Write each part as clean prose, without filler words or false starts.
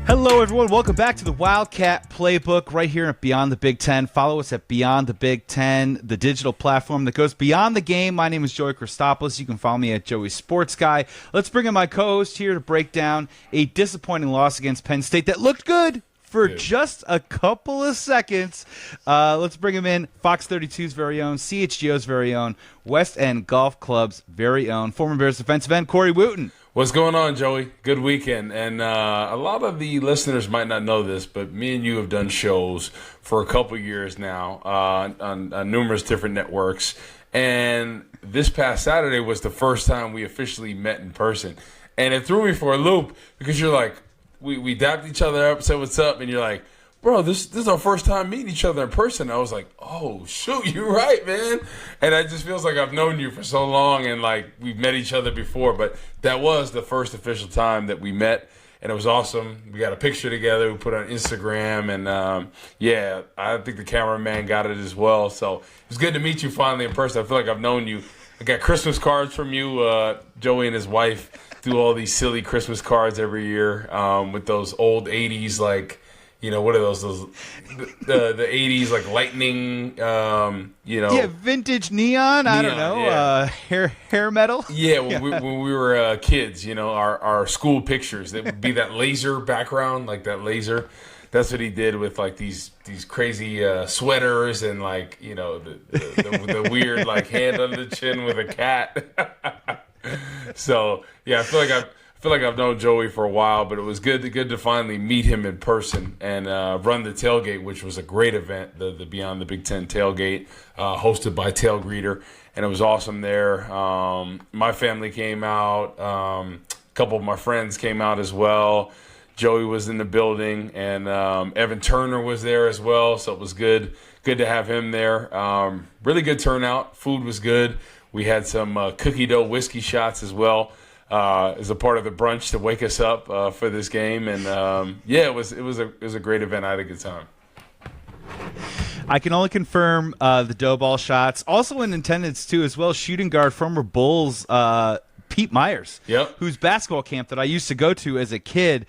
Hello, everyone. Welcome back to the Wildcat Playbook right here at Beyond the Big Ten. Follow us at Beyond the Big Ten, the digital platform that goes beyond the game. My name is Joey Christopoulos. You can follow me at Joey Sports Guy. Let's bring in my co-host here to break down a disappointing loss against Penn State that looked good for just a couple of seconds. Let's bring him in. Fox 32's very own, CHGO's very own, West End Golf Club's very own, former Bears defensive end, Corey Wootton. What's going on, Joey? Good weekend. And a lot of the listeners might not know this, but me and you have done shows for a couple years now on numerous different networks. And this past Saturday was the first time we officially met in person. And it threw me for a loop because you're like, we dapped each other up, said what's up, and you're like, bro, this is our first time meeting each other in person. I was like, oh, shoot, you're right, man. And it just feels like I've known you for so long and, like, we've met each other before. But that was the first official time that we met, and it was awesome. We got a picture together. We put it on Instagram, and, yeah, I think the cameraman got it as well. So it was good to meet you finally in person. I feel like I've known you. I got Christmas cards from you. Joey and his wife do all these silly Christmas cards every year with those old 80s, like, you know, what are those the 80s, like lightning, you know. Yeah, vintage neon, I don't know, yeah. hair metal. Yeah, when we were kids, you know, our school pictures, it would be that laser background, like that laser. That's what he did with, like, these crazy sweaters and, like, you know, the weird, like, hand on the chin with a cat. So, yeah, I feel like I've known Joey for a while, but it was good to finally meet him in person and run the tailgate, which was a great event, the Beyond the Big Ten tailgate, hosted by Tail Greeter, and it was awesome there. My family came out. A couple of my friends came out as well. Joey was in the building, and Evan Turner was there as well, so it was good to have him there. Really good turnout. Food was good. We had some cookie dough whiskey shots as well. As a part of the brunch to wake us up for this game, and yeah, it was a great event. I had a good time. I can only confirm the dough ball shots. Also in attendance too, as well, shooting guard former Bulls Pete Myers, whose basketball camp that I used to go to as a kid.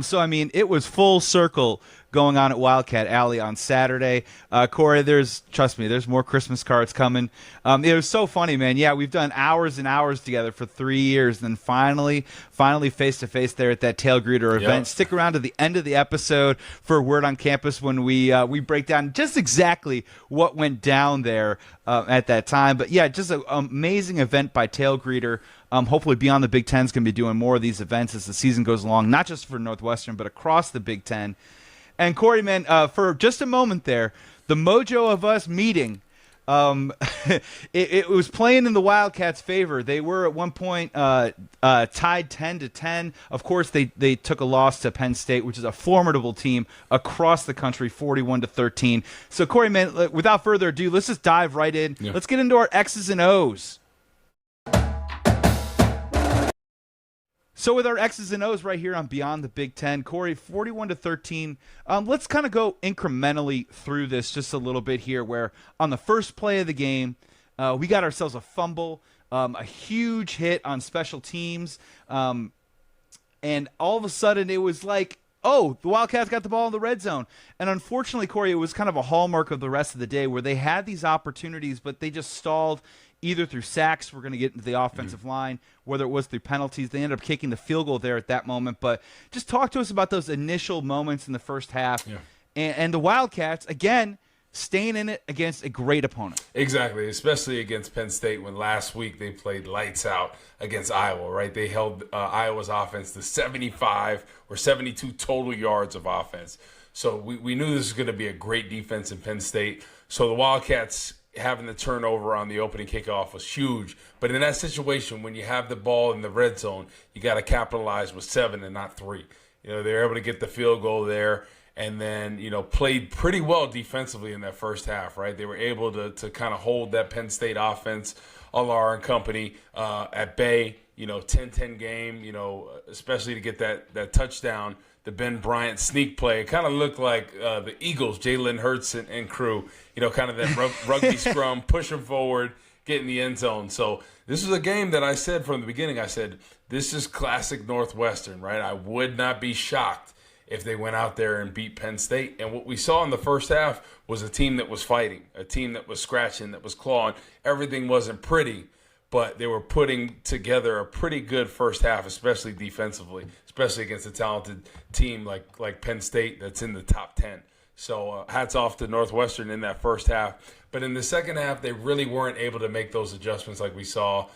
So I mean, it was full circle going on at Wildcat Alley on Saturday. Corey, trust me, there's more Christmas cards coming. It was so funny, man. Yeah, we've done hours and hours together for 3 years, and then finally face-to-face there at that Tail Greeter event. Yep. Stick around to the end of the episode for a word on campus when we break down just exactly what went down there at that time. But yeah, just an amazing event by Tail Greeter. Hopefully Beyond the Big Ten is going to be doing more of these events as the season goes along, not just for Northwestern, but across the Big Ten. And Corey, man, for just a moment there, the mojo of us meeting, it was playing in the Wildcats' favor. They were at one point tied 10-10. Of course, they took a loss to Penn State, which is a formidable team across the country, 41-13. So, Corey, man, without further ado, let's just dive right in. Yeah. Let's get into our X's and O's. So with our X's and O's right here on Beyond the Big Ten, Corey, 41-13. Let's kind of go incrementally through this just a little bit here, where on the first play of the game, we got ourselves a fumble, a huge hit on special teams, and all of a sudden it was like, oh, the Wildcats got the ball in the red zone. And unfortunately, Corey, it was kind of a hallmark of the rest of the day where they had these opportunities, but they just stalled either through sacks. We're going to get into the offensive line, whether it was through penalties. They ended up kicking the field goal there at that moment. But just talk to us about those initial moments in the first half. Yeah. And the Wildcats, again, staying in it against a great opponent. Exactly, especially against Penn State when last week they played lights out against Iowa, right? They held Iowa's offense to 75 or 72 total yards of offense. So we knew this was going to be a great defense in Penn State. So the Wildcats having the turnover on the opening kickoff was huge. But in that situation, when you have the ball in the red zone, you got to capitalize with 7 and not 3. You know, they were able to get the field goal there and then, you know, played pretty well defensively in that first half, right? They were able to kind of hold that Penn State offense, Alar and company, at bay, you know, 10-10 game, you know, especially to get that touchdown. The Ben Bryant sneak play, it kind of looked like the Eagles, Jalen Hurts and crew, you know, kind of that rugby scrum, pushing forward, get in the end zone. So this is a game that I said from the beginning, I said, this is classic Northwestern, right? I would not be shocked if they went out there and beat Penn State. And what we saw in the first half was a team that was fighting, a team that was scratching, that was clawing. Everything wasn't pretty, but they were putting together a pretty good first half, especially defensively, especially against a talented team like Penn State that's in the top 10. So hats off to Northwestern in that first half. But in the second half, they really weren't able to make those adjustments like we saw.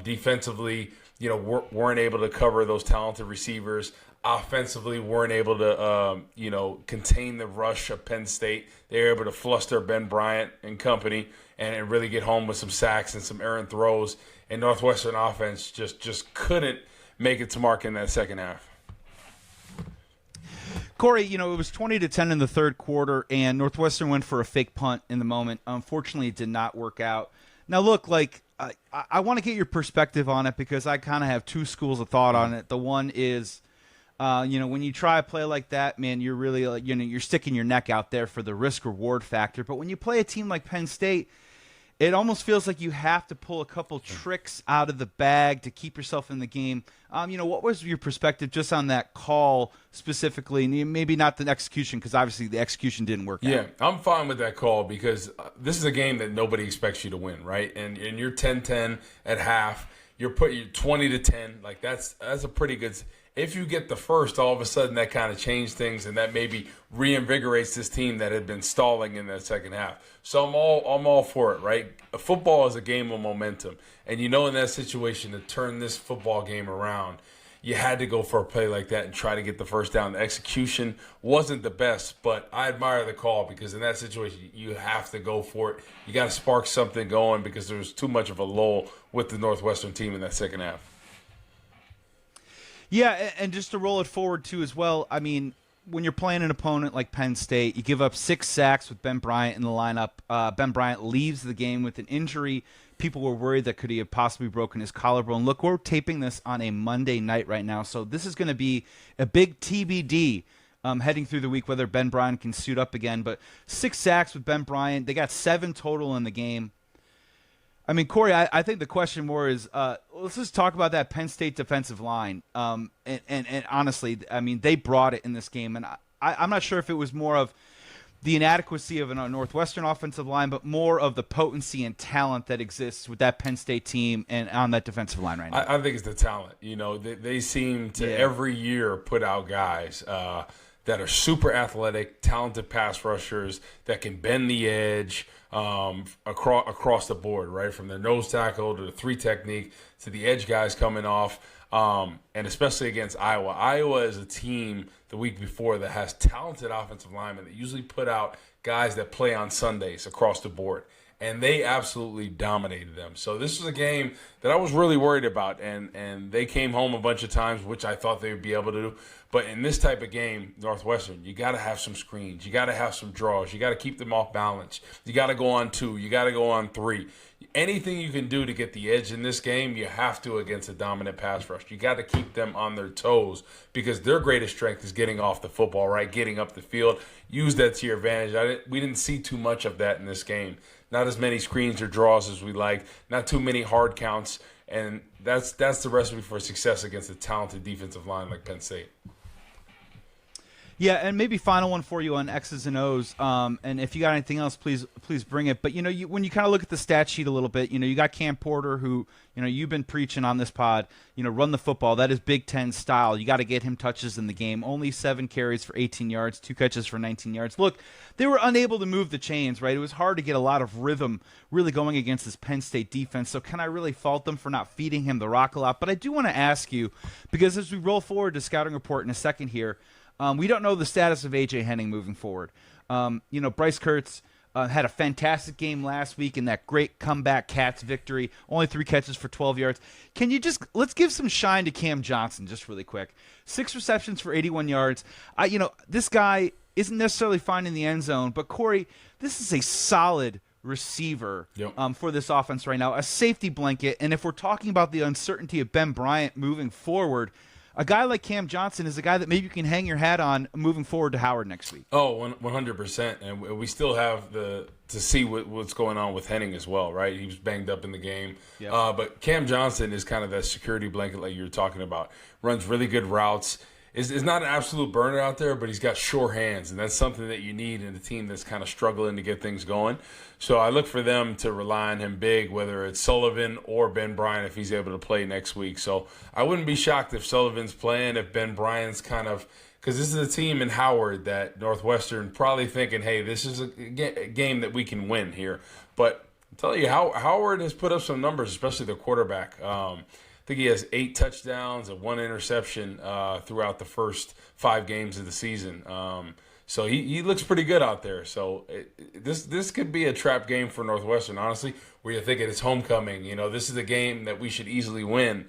Defensively, weren't able to cover those talented receivers. Offensively, weren't able to, contain the rush of Penn State. They were able to fluster Ben Bryant and company and really get home with some sacks and some errant throws. And Northwestern offense just couldn't make it to mark in that second half. Corey, it was 20-10 in the third quarter, and Northwestern went for a fake punt in the moment. Unfortunately, it did not work out. Now, look, I want to get your perspective on it because I kind of have two schools of thought on it. The one is, when you try a play like that, man, you're really, you're sticking your neck out there for the risk-reward factor. But when you play a team like Penn State, it almost feels like you have to pull a couple tricks out of the bag to keep yourself in the game. What was your perspective just on that call specifically? And maybe not the execution, because obviously the execution didn't work out. Yeah, I'm fine with that call because this is a game that nobody expects you to win, right? And you're 10-10 at half. You're 20-10. Like that's a pretty good. If you get the first, all of a sudden that kind of changed things, and that maybe reinvigorates this team that had been stalling in that second half. So I'm all for it, right? Football is a game of momentum, and in that situation to turn this football game around, you had to go for a play like that and try to get the first down. The execution wasn't the best, but I admire the call because in that situation you have to go for it. You got to spark something going because there was too much of a lull with the Northwestern team in that second half. Yeah, and just to roll it forward, too, as well, I mean, when you're playing an opponent like Penn State, you give up 6 sacks with Ben Bryant in the lineup. Ben Bryant leaves the game with an injury. People were worried that could he have possibly broken his collarbone. Look, we're taping this on a Monday night right now, so this is going to be a big TBD heading through the week, whether Ben Bryant can suit up again. But 6 sacks with Ben Bryant. They got 7 total in the game. I mean, Corey, I think the question more is, let's just talk about that Penn State defensive line. And honestly, I mean, they brought it in this game. And I'm not sure if it was more of the inadequacy of a Northwestern offensive line, but more of the potency and talent that exists with that Penn State team and on that defensive line right now. I think it's the talent. They seem to every year put out guys that are super athletic, talented pass rushers that can bend the edge across the board, right? From their nose tackle to the 3 technique to the edge guys coming off, and especially against Iowa. Iowa is a team the week before that has talented offensive linemen that usually put out guys that play on Sundays across the board. And they absolutely dominated them. So this was a game that I was really worried about, and they came home a bunch of times, which I thought they would be able to do. But in this type of game, Northwestern, you got to have some screens. You got to have some draws. You got to keep them off balance. You got to go on 2. You got to go on 3. Anything you can do to get the edge in this game, you have to against a dominant pass rush. You got to keep them on their toes because their greatest strength is getting off the football, right? Getting up the field. Use that to your advantage. We didn't see too much of that in this game. Not as many screens or draws as we like. Not too many hard counts. And that's the recipe for success against a talented defensive line like Penn State. Yeah, and maybe final one for you on X's and O's. And if you got anything else, please bring it. But when you kind of look at the stat sheet a little bit, you got Cam Porter, who you've been preaching on this pod. Run the football. That is Big Ten style. You got to get him touches in the game. Only 7 carries for 18 yards, 2 catches for 19 yards. Look, they were unable to move the chains. Right, it was hard to get a lot of rhythm really going against this Penn State defense. So can I really fault them for not feeding him the rock a lot? But I do want to ask you, because as we roll forward to scouting report in a second here. We don't know the status of A.J. Henning moving forward. Bryce Kurtz had a fantastic game last week in that great comeback Cats victory. Only 3 catches for 12 yards. Can you let's give some shine to Cam Johnson just really quick. 6 receptions for 81 yards. This guy isn't necessarily finding the end zone, but Corey, this is a solid receiver for this offense right now, a safety blanket. And if we're talking about the uncertainty of Ben Bryant moving forward, a guy like Cam Johnson is a guy that maybe you can hang your hat on moving forward to Howard next week. Oh, 100%. And we still have to see what's going on with Henning as well, right? He was banged up in the game. Yep. But Cam Johnson is kind of that security blanket like you were talking about. Runs really good routes. is not an absolute burner out there, but he's got sure hands, and that's something that you need in a team that's kind of struggling to get things going. So I look for them to rely on him big, whether it's Sullivan or Ben Bryant if he's able to play next week. So I wouldn't be shocked if Sullivan's playing, if Ben Bryant's kind of – because this is a team in Howard that Northwestern probably thinking, hey, this is a game that we can win here. But I'm telling you, Howard has put up some numbers, especially the quarterback. I think he has 8 touchdowns and 1 interception throughout the first 5 games of the season. So he looks pretty good out there. So this could be a trap game for Northwestern, honestly, where you're thinking it's homecoming. You know, this is a game that we should easily win.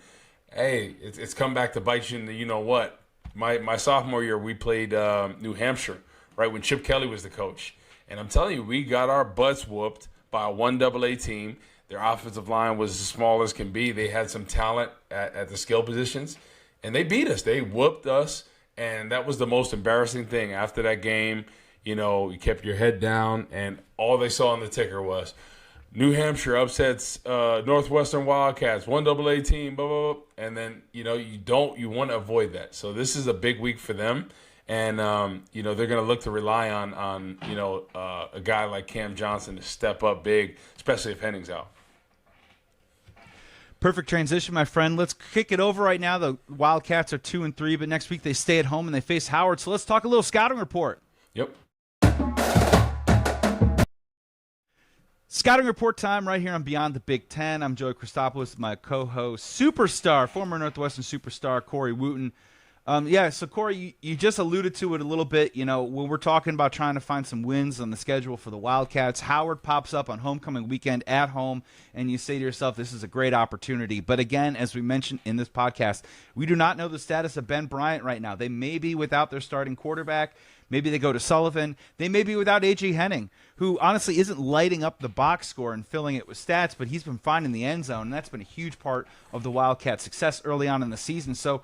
Hey, it's come back to bite you in the you-know-what. My sophomore year, we played New Hampshire, right, when Chip Kelly was the coach. And I'm telling you, we got our butts whooped by a 1AA team. Their offensive line was as small as can be. They had some talent at the skill positions, and they beat us. They whooped us, and that was the most embarrassing thing. After that game, you know, you kept your head down, and all they saw on the ticker was New Hampshire upsets Northwestern Wildcats, 1AA team, blah, blah, blah. And then, you know, you want to avoid that. So this is a big week for them. And, you know, they're going to look to rely on you know, a guy like Cam Johnson to step up big, especially if Henning's out. Perfect transition, my friend. Let's kick it over right now. The Wildcats are 2-3, but next week they stay at home and they face Howard. So let's talk a little scouting report. Yep. Scouting report time right here on Beyond the Big Ten. I'm Joey Christopoulos, my co-host, superstar, former Northwestern superstar, Corey Wootton. So Corey, you just alluded to it a little bit. You know, when we're talking about trying to find some wins on the schedule for the Wildcats, Howard pops up on homecoming weekend at home, and you say to yourself, this is a great opportunity. But again, as we mentioned in this podcast, we do not know the status of Ben Bryant right now. They may be without their starting quarterback. Maybe they go to Sullivan. They may be without A.J. Henning, who honestly isn't lighting up the box score and filling it with stats, but he's been finding the end zone, and that's been a huge part of the Wildcats' success early on in the season. So,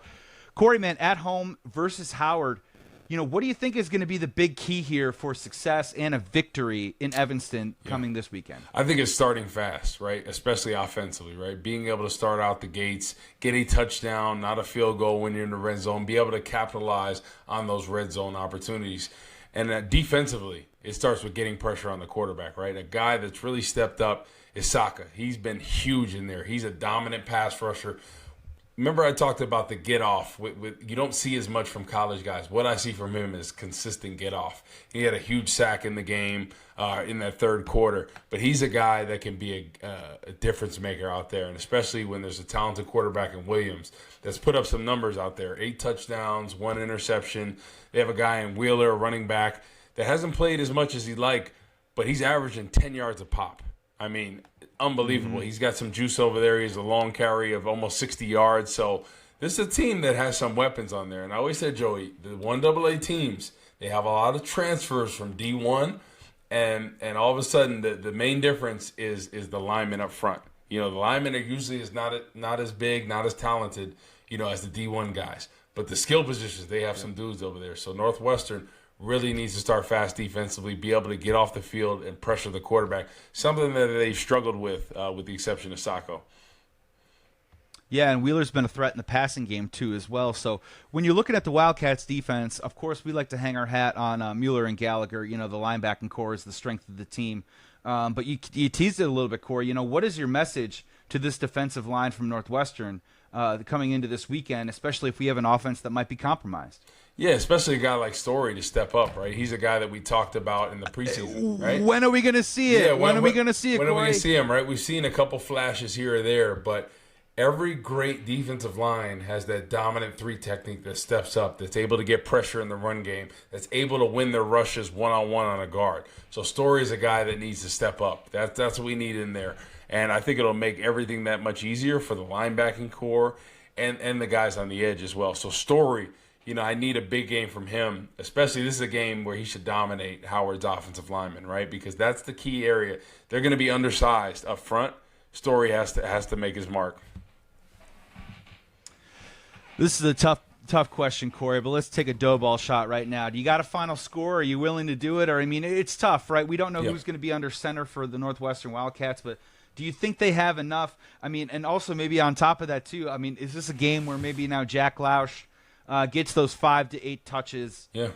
Corey, man, at home versus Howard, you know, what do you think is going to be the big key here for success and a victory in Evanston coming this weekend? I think it's starting fast, right? Especially offensively, right? Being able to start out the gates, get a touchdown, not a field goal when you're in the red zone, be able to capitalize on those red zone opportunities. And defensively, it starts with getting pressure on the quarterback, right? A guy that's really stepped up is Saka. He's been huge in there. He's a dominant pass rusher. Remember I talked about the get off. You don't see as much from college guys. What I see from him is consistent get off. He had a huge sack in the game in that third quarter. But he's a guy that can be a difference maker out there, and especially when there's a talented quarterback in Williams that's put up some numbers out there. 8 touchdowns, 1 interception. They have a guy in Wheeler, a running back, that hasn't played as much as he'd like, but he's averaging 10 yards a pop. I mean, unbelievable. He's got some juice over there. He has a long carry of almost 60 yards. So this is a team that has some weapons on there. And I always said, Joey, the 1AA teams, they have a lot of transfers from D1. And all of a sudden, the main difference is the linemen up front. You know, the linemen are usually not as big, not as talented, you know, as the D1 guys. But the skill positions, they have some dudes over there. So Northwestern really needs to start fast defensively, be able to get off the field and pressure the quarterback, something that they've struggled with the exception of Sacco. Yeah, and Wheeler's been a threat in the passing game too as well. So when you're looking at the Wildcats defense, of course we like to hang our hat on Mueller and Gallagher. You know, the linebacking core is the strength of the team. But you teased it a little bit, Corey. You know, what is your message to this defensive line from Northwestern coming into this weekend, especially if we have an offense that might be compromised? Yeah, especially a guy like Story to step up, right? He's a guy that we talked about in the preseason, right? When are we going to see it? When are we going to see it, When Corey? are we going to see him, right? We've seen a couple flashes here or there, but every great defensive line has that dominant 3 technique that steps up, that's able to get pressure in the run game, that's able to win their rushes one-on-one on a guard. So Story is a guy that needs to step up. That's what we need in there. And I think it'll make everything that much easier for the linebacking core and the guys on the edge as well. So Story, you know, I need a big game from him, especially this is a game where he should dominate Howard's offensive linemen, right? Because that's the key area. They're going to be undersized up front. Story has to make his mark. This is a tough question, Corey, but let's take a dough ball shot right now. Do you got a final score? Are you willing to do it? Or, I mean, it's tough, right? We don't know who's going to be under center for the Northwestern Wildcats, but do you think they have enough? I mean, and also maybe on top of that, too, I mean, is this a game where maybe now Jack Lausch gets those 5 to 8 touches Yeah.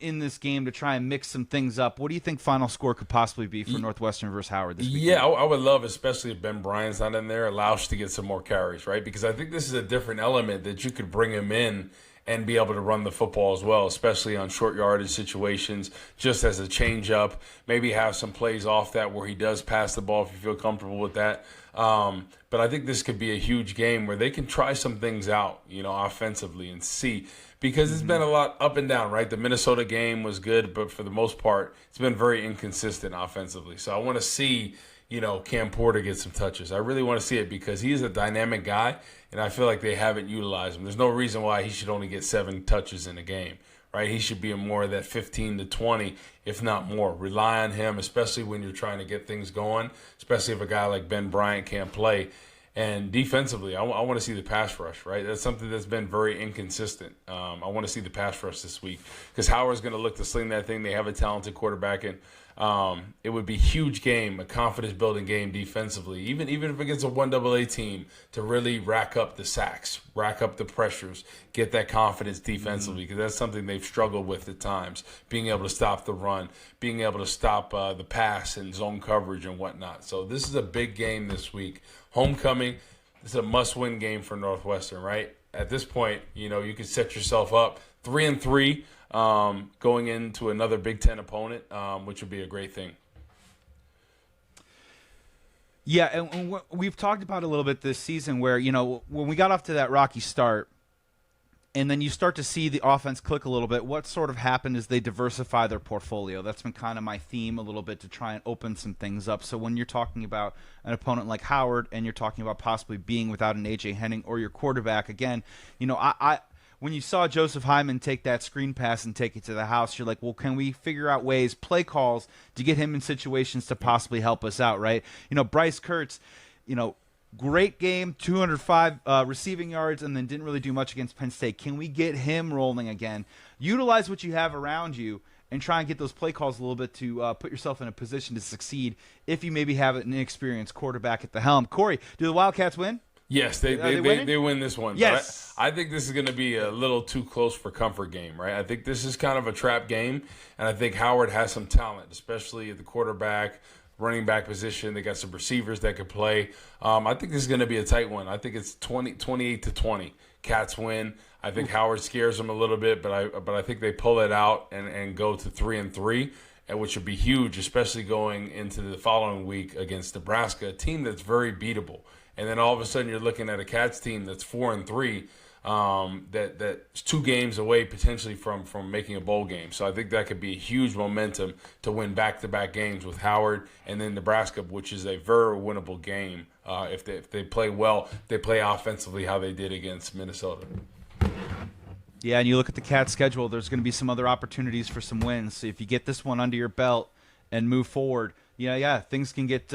In this game to try and mix some things up. What do you think final score could possibly be for Northwestern versus Howard this weekend? Yeah, I would love, especially if Ben Bryant's not in there, Lausch to get some more carries, right? Because I think this is a different element that you could bring him in and be able to run the football as well, especially on short yardage situations, just as a change up. Maybe have some plays off that where he does pass the ball if you feel comfortable with that. But I think this could be a huge game where they can try some things out, offensively and see. Because it's been a lot up and down, right? The Minnesota game was good, but for the most part, it's been very inconsistent offensively. So I want to see, Cam Porter get some touches. I really want to see it because he is a dynamic guy, and I feel like they haven't utilized him. There's no reason why he should only get 7 touches in a game, right? He should be in more of that 15 to 20, if not more. Rely on him, especially when you're trying to get things going, especially if a guy like Ben Bryant can't play. And defensively, I want to see the pass rush, right? That's something that's been very inconsistent. I want to see the pass rush this week because Howard's going to look to sling that thing. They have a talented quarterback, and it would be a huge game, a confidence-building game defensively, even if it gets a 1AA team, to really rack up the sacks, rack up the pressures, get that confidence defensively because that's something they've struggled with at times, being able to stop the run, being able to stop the pass and zone coverage and whatnot. So this is a big game this week. Homecoming, this is a must-win game for Northwestern, right? At this point, you can set yourself up 3-3 going into another Big Ten opponent, which would be a great thing. Yeah, and we've talked about it a little bit this season where, when we got off to that rocky start, and then you start to see the offense click a little bit, what sort of happened is they diversify their portfolio. That's been kind of my theme a little bit to try and open some things up. So when you're talking about an opponent like Howard and you're talking about possibly being without an A.J. Henning or your quarterback, again, when you saw Joseph Hyman take that screen pass and take it to the house, you're like, well, can we figure out ways, play calls, to get him in situations to possibly help us out, right? Bryce Kurtz, great game, 205 receiving yards, and then didn't really do much against Penn State. Can we get him rolling again? Utilize what you have around you and try and get those play calls a little bit to put yourself in a position to succeed if you maybe have an inexperienced quarterback at the helm. Corey, do the Wildcats win? Yes, they win this one. Yes. But I think this is going to be a little too close for comfort game, right? I think this is kind of a trap game, and I think Howard has some talent, especially at the quarterback, running back position. They got some receivers that could play. I think this is going to be a tight one. I think it's 28 to 20. Cats win. I think Howard scares them a little bit, but I think they pull it out and go to 3-3, which would be huge, especially going into the following week against Nebraska, a team that's very beatable. And then all of a sudden you're looking at a Cats team that's 4-3. That's 2 games away potentially from making a bowl game. So I think that could be a huge momentum to win back-to-back games with Howard and then Nebraska, which is a very winnable game if they play well, they play offensively how they did against Minnesota. Yeah, and you look at the Cats' schedule, there's going to be some other opportunities for some wins. So if you get this one under your belt and move forward, things can get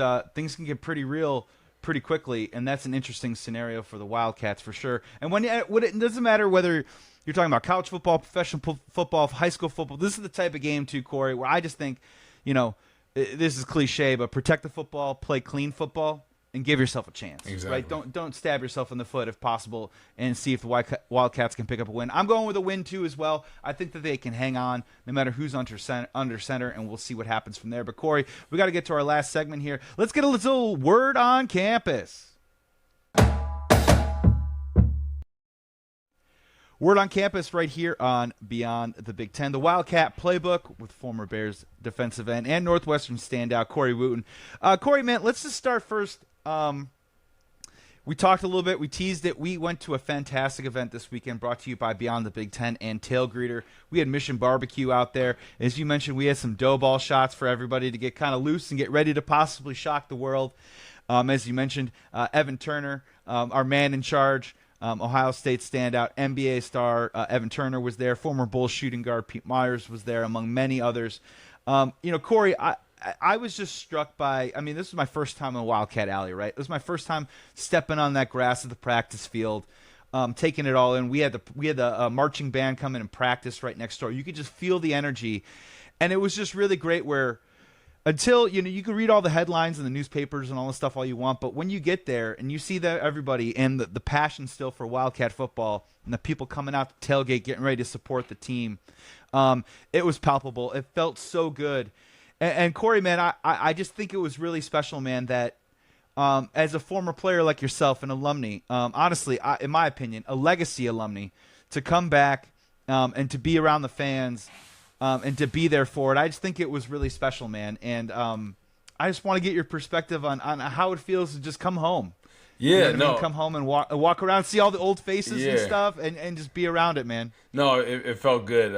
pretty real pretty quickly, and that's an interesting scenario for the Wildcats for sure. And it doesn't matter whether you're talking about college football, professional football, high school football. This is the type of game too, Corey, where I just think, this is cliche, but protect the football, play clean football, and give yourself a chance. Exactly. Right? Don't stab yourself in the foot if possible, and see if the Wildcats can pick up a win. I'm going with a win too as well. I think that they can hang on no matter who's under center, and we'll see what happens from there. But Corey, we got to get to our last segment here. Let's get a little word on campus. Word on campus right here on Beyond the Big Ten. The Wildcat Playbook with former Bears defensive end and Northwestern standout Corey Wootton. Corey, man, let's just start first. We talked a little bit. We teased it. We went to a fantastic event this weekend brought to you by Beyond the Big Ten and Tail Greeter. We had Mission Barbecue out there. As you mentioned, we had some dough ball shots for everybody to get kind of loose and get ready to possibly shock the world. As you mentioned, Evan Turner, our man in charge, Ohio State standout, NBA star Evan Turner was there. Former Bulls shooting guard Pete Myers was there, among many others. Corey, I was just struck by, this was my first time in Wildcat Alley, right? It was my first time stepping on that grass of the practice field, taking it all in. We had the marching band come in and practice right next door. You could just feel the energy. And it was just really great where until you can read all the headlines in the newspapers and all this stuff all you want, but when you get there and you see that everybody and the passion still for Wildcat football and the people coming out to tailgate getting ready to support the team, it was palpable. It felt so good. And Corey, man, I just think it was really special, man, that as a former player like yourself, an alumni, honestly, in my opinion, a legacy alumni, to come back and to be around the fans and to be there for it. I just think it was really special, man. And I just want to get your perspective on how it feels to just come home. Yeah, come home and walk around, see all the old faces and stuff, and just be around it, man. No, it felt good.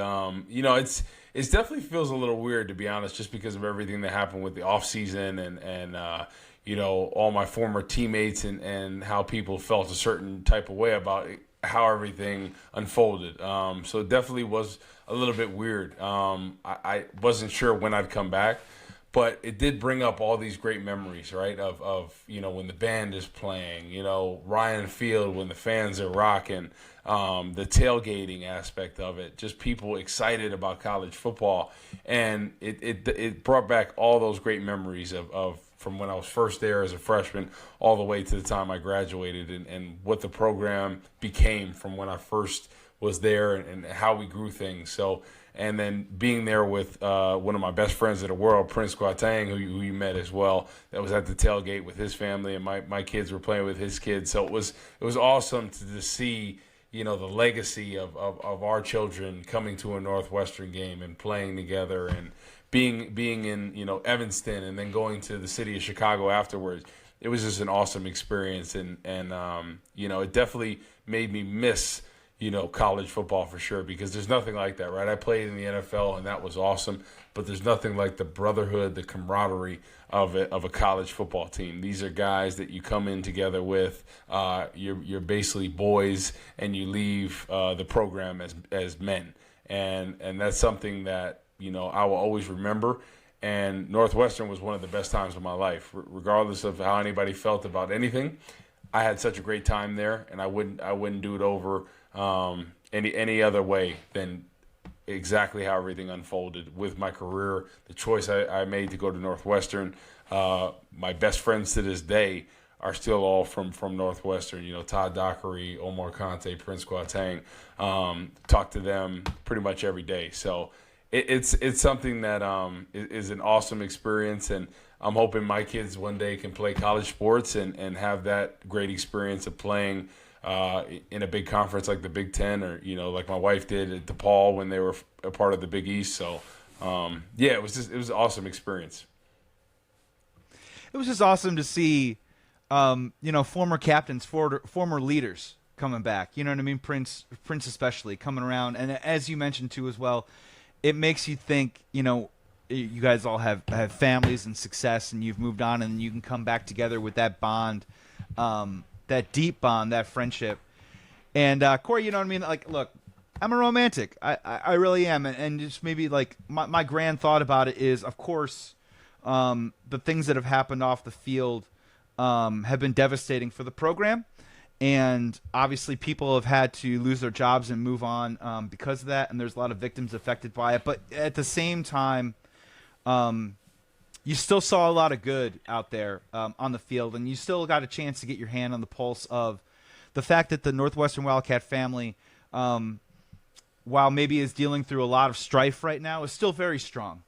It definitely feels a little weird, to be honest, just because of everything that happened with the off season and all my former teammates and how people felt a certain type of way about how everything unfolded. So it definitely was a little bit weird. I wasn't sure when I'd come back, but it did bring up all these great memories, right? Of when the band is playing, Ryan Field when the fans are rocking, the tailgating aspect of it, just people excited about college football, and it brought back all those great memories of from when I was first there as a freshman all the way to the time I graduated, and what the program became from when I first was there and how we grew things. So, and then being there with one of my best friends in the world, Prince Kwatang, who you met as well, that was at the tailgate with his family, and my kids were playing with his kids. So it was awesome to see the legacy of our children coming to a Northwestern game and playing together, and being in Evanston and then going to the city of Chicago afterwards. It was just an awesome experience, and it definitely made me miss college football for sure, because there's nothing like that, right? I played in the NFL and that was awesome, but there's nothing like the brotherhood, the camaraderie of a college football team. These are guys that you come in together with. You're basically boys, and you leave the program as men, and that's something that I will always remember. And Northwestern was one of the best times of my life, regardless of how anybody felt about anything. I had such a great time there, and I wouldn't do it over any other way than exactly how everything unfolded with my career, the choice I made to go to Northwestern. My best friends to this day are still all from Northwestern. Todd Dockery, Omar Conte, Prince Kwatang. Talk to them pretty much every day. So it's something that is an awesome experience, and I'm hoping my kids one day can play college sports and have that great experience of playing in a big conference like the Big Ten, or like my wife did at DePaul when they were a part of the Big East. So it was an awesome experience. It was just awesome to see former captains, former leaders coming back. You know what I mean? Prince especially coming around, and as you mentioned too as well, it makes you think. You guys all have families and success, and you've moved on, and you can come back together with that bond. That deep bond, that friendship. And Corey, you know what I mean? Like, look, I'm a romantic. I really am. And just maybe like my grand thought about it is, of course, the things that have happened off the field have been devastating for the program. And obviously people have had to lose their jobs and move on because of that. And there's a lot of victims affected by it. But at the same time, you still saw a lot of good out there on the field, and you still got a chance to get your hand on the pulse of the fact that the Northwestern Wildcat family, while maybe is dealing through a lot of strife right now, is still very strong.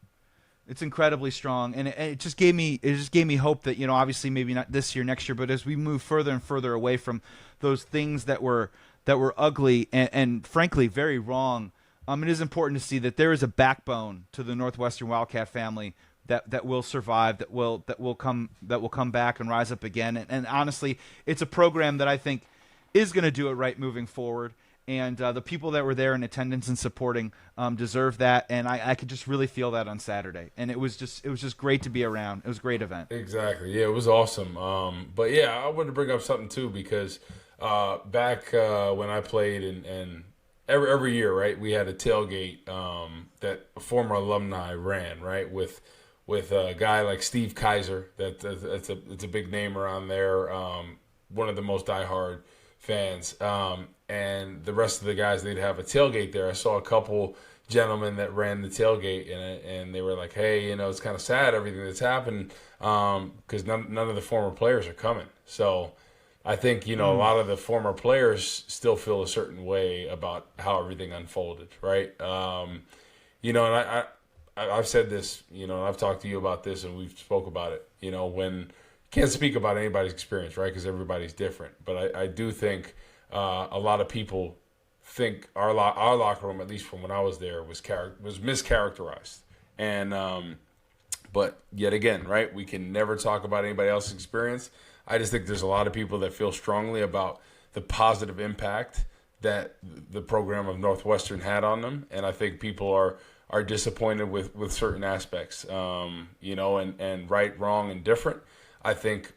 It's incredibly strong, and it just gave me hope that obviously maybe not this year, next year, but as we move further and further away from those things that were ugly and frankly very wrong, it is important to see that there is a backbone to the Northwestern Wildcat family that will survive, that will come back and rise up again. And honestly, it's a program that I think is going to do it right moving forward. And the people that were there in attendance and supporting deserve that. And I could just really feel that on Saturday. And it was just great to be around. It was a great event. Exactly. Yeah, it was awesome. But yeah, I wanted to bring up something too, because back when I played and every year, right, we had a tailgate that a former alumni ran, right, with a guy like Steve Kaiser. It's a big name around there. One of the most diehard fans. And the rest of the guys, they'd have a tailgate there. I saw a couple gentleman that ran the tailgate, and they were like, hey, it's kind of sad everything that's happened because none of the former players are coming. So I think, a lot of the former players still feel a certain way about how everything unfolded, right? And I've said this, and I've talked to you about this, and we've spoke about it, when can't speak about anybody's experience, right? Because everybody's different. But I do think a lot of people think our locker room, at least from when I was there, was mischaracterized. And but yet again, right, we can never talk about anybody else's experience. I just think there's a lot of people that feel strongly about the positive impact that the program of Northwestern had on them, and I think people are disappointed with certain aspects, and right, wrong, and different. I think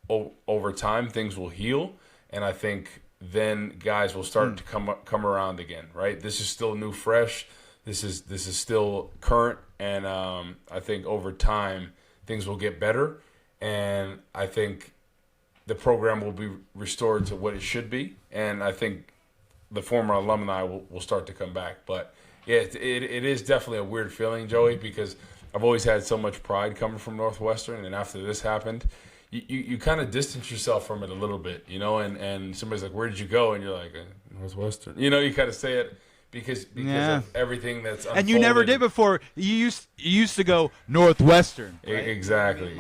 over time things will heal, and I think then guys will start to come around again, right? This is still new, fresh. This is still current, and I think over time things will get better, and I think the program will be restored to what it should be, and I think the former alumni will start to come back. But yeah, it is definitely a weird feeling, Joey, because I've always had so much pride coming from Northwestern, and after this happened, you kind of distance yourself from it a little bit, and somebody's like, where did you go? And you're like, Northwestern. You kind of say it because of everything that's unfolded. And you never did before. You used to go Northwestern. Right? Exactly.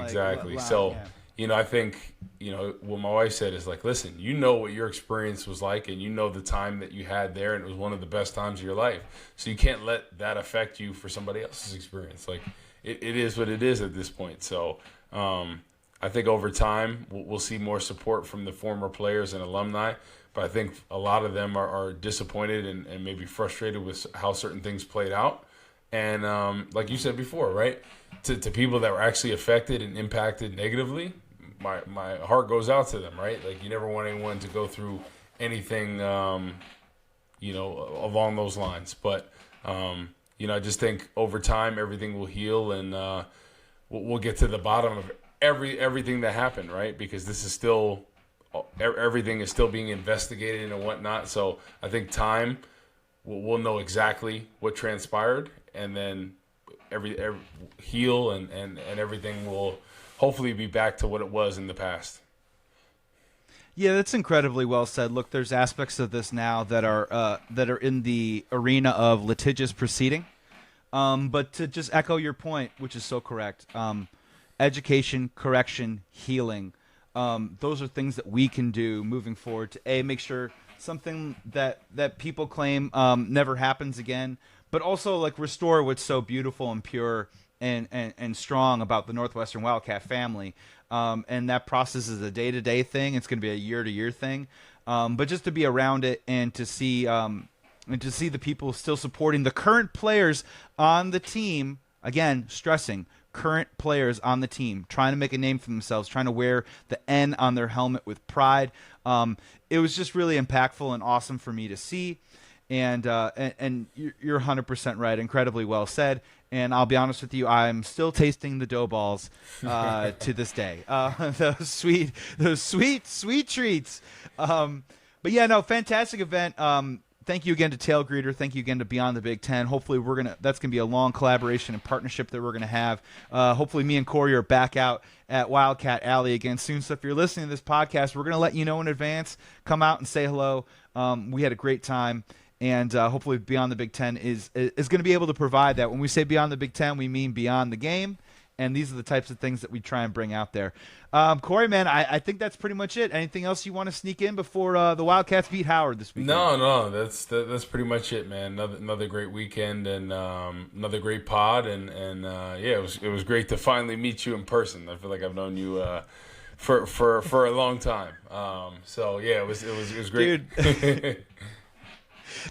So, I think, what my wife said is like, listen, what your experience was like, and the time that you had there, and it was one of the best times of your life. So you can't let that affect you for somebody else's experience. Like, it is what it is at this point. So I think over time we'll see more support from the former players and alumni, but I think a lot of them are disappointed and maybe frustrated with how certain things played out. And like you said before, right, to people that were actually affected and impacted negatively, my heart goes out to them, right? Like, you never want anyone to go through anything, along those lines. But, I just think over time everything will heal, and we'll get to the bottom of everything that happened, right? Because this is still everything is still being investigated and whatnot. So I think time we'll know exactly what transpired, and then every heal and everything will hopefully be back to what it was in the past. Yeah, that's incredibly well said. Look, there's aspects of this now that are in the arena of litigious proceeding. But to just echo your point, which is so correct, education, correction, healing, those are things that we can do moving forward to make sure something that people claim never happens again, but also like restore what's so beautiful and pure and strong about the Northwestern Wildcat family. And that process is a day-to-day thing. It's going to be a year-to-year thing. But just to be around it and to see the people still supporting the current players on the team, again, stressing current players on the team, trying to make a name for themselves, trying to wear the N on their helmet with pride. It was just really impactful and awesome for me to see. And you're 100% right. Incredibly well said. And I'll be honest with you, I'm still tasting the dough balls to this day. Those sweet treats. But yeah, no, fantastic event. Thank you again to Tail Greeter. Thank you again to Beyond the Big Ten. Hopefully that's gonna be a long collaboration and partnership that we're gonna have. Hopefully me and Corey are back out at Wildcat Alley again soon. So if you're listening to this podcast, we're gonna let you know in advance. Come out and say hello. We had a great time. And hopefully Beyond the Big Ten is going to be able to provide that. When we say Beyond the Big Ten, we mean beyond the game. And these are the types of things that we try and bring out there. Corey, man, I think that's pretty much it. Anything else you want to sneak in before the Wildcats beat Howard this weekend? No, that's pretty much it, man. Another great weekend and another great pod. And yeah, it was great to finally meet you in person. I feel like I've known you for a long time. So yeah, it was great. Dude.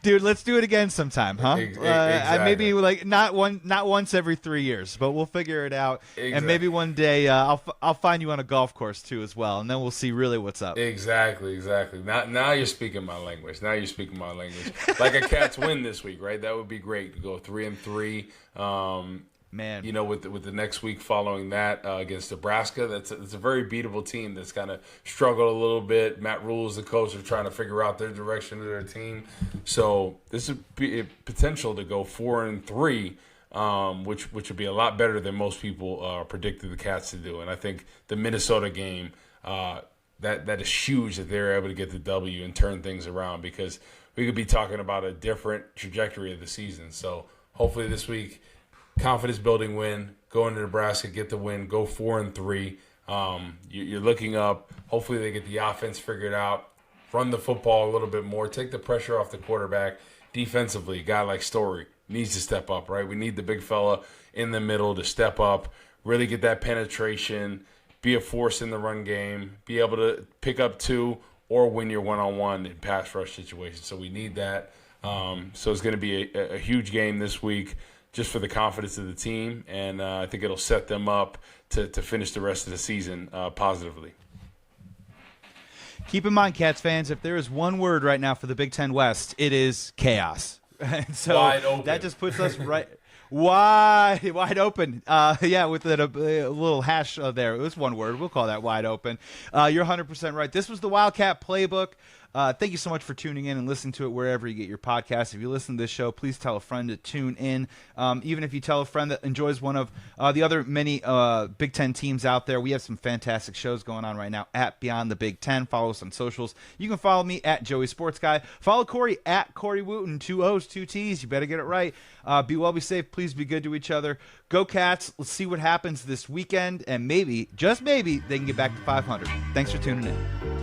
Dude, let's do it again sometime, huh? Exactly. Maybe like not once every 3 years, but we'll figure it out. Exactly. And maybe one day I'll find you on a golf course too as well, and then we'll see really what's up. Exactly. Now you're speaking my language. Like a Cats win this week, right? That would be great to go 3-3. Man, with the next week following that against Nebraska, it's a very beatable team that's kind of struggled a little bit. Matt Rule's the coach, are trying to figure out their direction of their team. So this is potential to go 4-3, which would be a lot better than most people predicted the Cats to do. And I think the Minnesota game, that is huge that they're able to get the W and turn things around, because we could be talking about a different trajectory of the season. So hopefully this week, confidence building win, go into Nebraska, get the win, go 4-3. You're looking up. Hopefully they get the offense figured out, run the football a little bit more, take the pressure off the quarterback. Defensively, a guy like Story needs to step up, right? We need the big fella in the middle to step up, really get that penetration, be a force in the run game, be able to pick up 2 or win your one-on-one in pass rush situations. So we need that. So it's going to be a huge game this week, just for the confidence of the team, and I think it'll set them up to finish the rest of the season positively. Keep in mind, Cats fans, if there is one word right now for the Big Ten West, it is chaos. And so wide open. That just puts us right wide open. With a little hash there. It was one word. We'll call that wide open. You're 100% right. This was the Wildcat Playbook. Thank you so much for tuning in and listening to it wherever you get your podcasts. If you listen to this show, please tell a friend to tune in. Even if you tell a friend that enjoys one of the other many Big Ten teams out there, we have some fantastic shows going on right now at Beyond the Big Ten. Follow us on socials. You can follow me at Joey Sports Guy. Follow Corey at Corey Wootton. 2 O's, 2 T's. You better get it right. Be well, be safe. Please be good to each other. Go Cats. Let's see what happens this weekend. And maybe, just maybe, they can get back to 500. Thanks for tuning in.